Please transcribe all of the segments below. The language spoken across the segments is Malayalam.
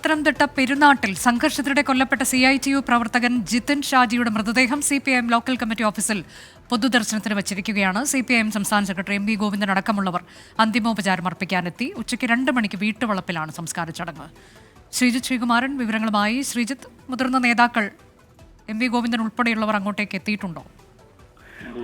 പത്തനംതിട്ട പെരുന്നാട്ടിൽ സംഘർഷത്തിനിടെ കൊല്ലപ്പെട്ട CITU പ്രവർത്തകൻ ജിതിൻ ഷാജിയുടെ മൃതദേഹം CPIM ലോക്കൽ കമ്മിറ്റി ഓഫീസിൽ പൊതുദർശനത്തിന് വച്ചിരിക്കുകയാണ്. CPIM സംസ്ഥാന സെക്രട്ടറി MV ഗോവിന്ദൻ അടക്കമുള്ളവർ അന്തിമോപചാരം അർപ്പിക്കാനെത്തി. ഉച്ചയ്ക്ക് 2 മണിക്ക് വീട്ടുവളപ്പിലാണ് സംസ്കാര ചടങ്ങ്. ശ്രീജിത്ത് ശ്രീകുമാരൻ വിവരങ്ങളുമായി. ശ്രീജിത്ത്, മുതിർന്ന നേതാക്കൾ MV ഗോവിന്ദൻ ഉൾപ്പെടെയുള്ളവർ അങ്ങോട്ടേക്ക് എത്തിയിട്ടുണ്ടോ?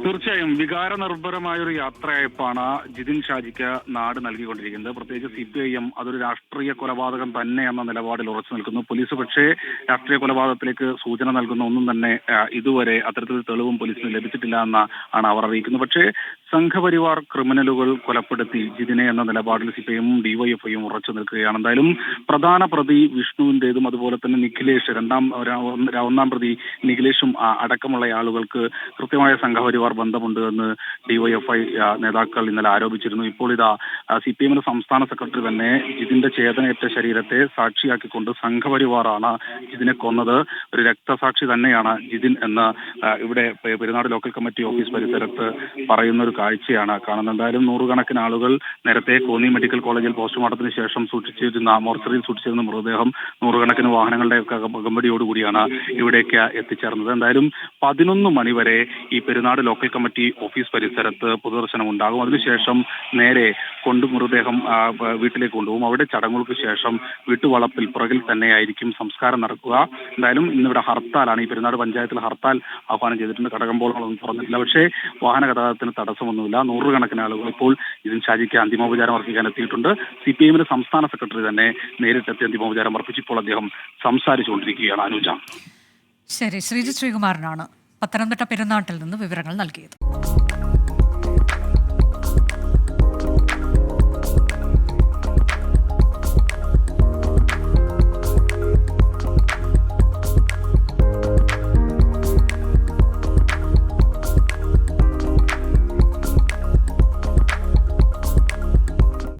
തീർച്ചയായും വികാരനിർഭരമായൊരു യാത്രയയപ്പാണ് ജിതിൻ ഷാജിക്ക് നാട് നൽകിക്കൊണ്ടിരിക്കുന്നത്. പ്രത്യേകിച്ച് CPIM അതൊരു രാഷ്ട്രീയ കൊലപാതകം തന്നെ എന്ന നിലപാടിൽ ഉറച്ചു നിൽക്കുന്നു. പോലീസ് പക്ഷേ രാഷ്ട്രീയ കൊലപാതകത്തിലേക്ക് സൂചന നൽകുന്ന ഒന്നും തന്നെ ഇതുവരെ അത്തരത്തിൽ തെളിവും പോലീസിന് ലഭിച്ചിട്ടില്ല ആണ് അവർ അറിയിക്കുന്നത്. പക്ഷേ സംഘപരിവാർ ക്രിമിനലുകൾ കൊലപ്പെടുത്തി ജിതിനെ എന്ന നിലപാടിൽ CPIM DYFIയും ഉറച്ചു നിൽക്കുകയാണ്. എന്തായാലും പ്രധാന പ്രതി വിഷ്ണുവിൻ്റെതും അതുപോലെ തന്നെ നിഖിലേഷ് ഒന്നാം പ്രതി നിഖിലേഷും അടക്കമുള്ള ആളുകൾക്ക് കൃത്യമായ സംഘപരിവാർ ബന്ധമുണ്ട് എന്ന് DYFI നേതാക്കൾ ഇന്നലെ ആരോപിച്ചിരുന്നു. ഇപ്പോൾ ഇതാ CPIM സംസ്ഥാന സെക്രട്ടറി തന്നെ ജിതിന്റെ ചേതനയേറ്റ ശരീരത്തെ സാക്ഷിയാക്കിക്കൊണ്ട് സംഘപരിവാറാണ് ജിതിനെ കൊന്നത്, ഒരു രക്തസാക്ഷി തന്നെയാണ് ജിതിൻ എന്ന് ഇവിടെ പെരുന്നാട് ലോക്കൽ കമ്മിറ്റി ഓഫീസ് പരിസരത്ത് പറയുന്ന ഒരു കാഴ്ചയാണ് കാണുന്നത്. എന്തായാലും നൂറുകണക്കിന് ആളുകൾ നേരത്തെ കോന്നി മെഡിക്കൽ കോളേജിൽ പോസ്റ്റ്മോർട്ടത്തിന് ശേഷം മോർച്ചറിയിൽ സൂക്ഷിച്ചിരുന്ന മൃതദേഹം നൂറുകണക്കിന് വാഹനങ്ങളുടെ അകമ്പടിയോടുകൂടിയാണ് ഇവിടേക്ക് എത്തിച്ചേർന്നത്. എന്തായാലും 11 മണി വരെ ഈ പെരുന്നാട് ലോക്കൽ കമ്മിറ്റി ഓഫീസ് പരിസരത്ത് പൊതുദർശനം ഉണ്ടാകും. അതിനുശേഷം നേരെ മൃതദേഹം വീട്ടിലേക്ക് കൊണ്ടുപോകും. അവിടെ ചടങ്ങുകൾക്ക് ശേഷം വീട്ടുവളപ്പിൽ പുറകിൽ തന്നെയായിരിക്കും സംസ്കാരം നടക്കുക. എന്തായാലും ഇന്നിവിടെ ഹർത്താലാണ്. ഈ പെരുന്നാട് പഞ്ചായത്തിൽ ഹർത്താൽ ആഹ്വാനം ചെയ്തിട്ടുണ്ട്. കടകമ്പോളങ്ങളൊന്നും തുറന്നിട്ടില്ല. പക്ഷേ വാഹന ഗതാഗതത്തിന് തടസ്സമൊന്നുമില്ല. നൂറുകണക്കിന് ആളുകൾ ഇപ്പോൾ ജിതിൻ ഷാജിക്ക് അന്തിമോപചാരം അർപ്പിക്കാൻ എത്തിയിട്ടുണ്ട്. CPIM സംസ്ഥാന സെക്രട്ടറി തന്നെ നേരിട്ടെത്തി അന്തിമോപചാരം അർപ്പിച്ച് ഇപ്പോൾ അദ്ദേഹം സംസാരിച്ചുകൊണ്ടിരിക്കുകയാണ്. അനുജ. ശരി, ശ്രീജിത്ത് ശ്രീകുമാരനാണ് പത്തനംതിട്ട പെരുന്നാട്ടിൽ നിന്ന് വിവരങ്ങൾ നൽകിയത്.